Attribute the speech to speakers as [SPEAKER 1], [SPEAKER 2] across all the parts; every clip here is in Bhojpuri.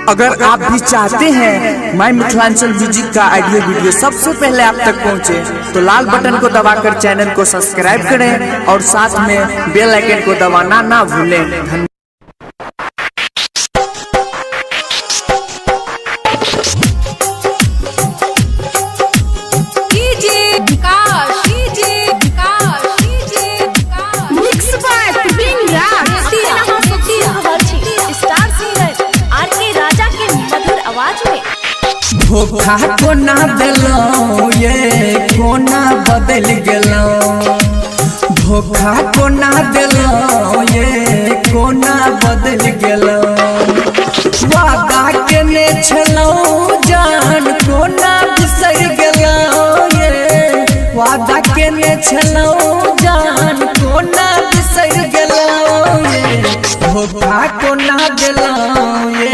[SPEAKER 1] अगर आप भी चाहते हैं माय मिथिलांचल म्यूजिक का ऑडियो वीडियो सबसे पहले आप तक पहुंचे, तो लाल बटन को दबाकर चैनल को सब्सक्राइब करें और साथ में बेल आइकन को दबाना ना भूलें। धोखा को ना दिलो ये कोना बदल गेलो, धोखा को ना दिलो ये कोना बदल गेलो। वादा केने छलो जान कोना बिसर गेलो ये, वादा केने छलो जान कोना बिसर गेलो ये। धोखा को ना दिलो ये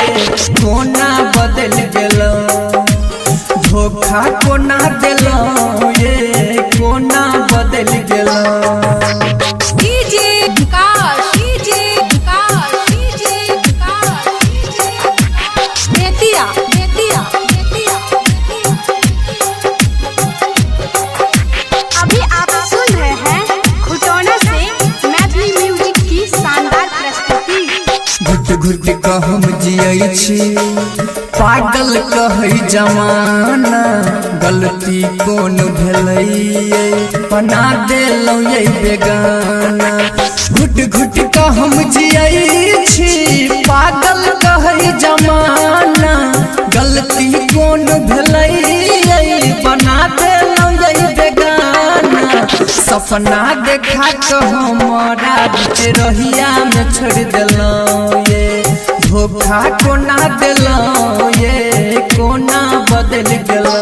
[SPEAKER 1] कोना बदल गेलो, धोखा को ना दिलो ये कोना बदल गेलो।
[SPEAKER 2] अभी आप सुन रहे हैं खुटौना से मैथिली म्यूजिक की शानदार प्रस्तुति।
[SPEAKER 1] घुट घुट कह हम जियै छी, पागल कहै जमाना, गलती कौन भेलै बना देलौ ये बेगाना। घुट घुट कह हम जियै छी, पागल कहै जमाना, गलती कौन भेलै बना देलौ ये बेगाना। सपना देखा के हमारा बीच रहिया में छोड़ देलौ ये। धोखा को ना दिलो ये कोना बदल गेलो।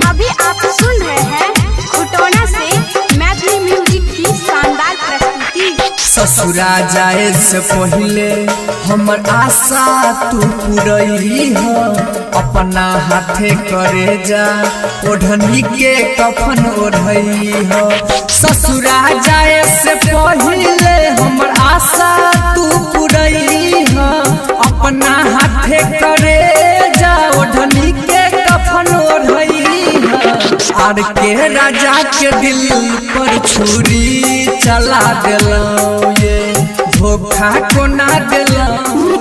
[SPEAKER 2] अभी आप सुन रहे हैं खुटौना से मैथिली म्यूजिक की शानदार प्रस्तुति।
[SPEAKER 1] ससुरा जाए से पहले हमर आशा तू पूरई हो, अपना हाथे करे जा ओढ़नी के कफन ओढ़ई हो। ससुरा जाए से पहले हमर आशा तू पूरई हो, अपना हाथे करे जा ओढ़नी के कफन ओढ़ई हो। आर के राजा के दिल पर छुरी चला दिलो ये, धोखा को ना दिलो।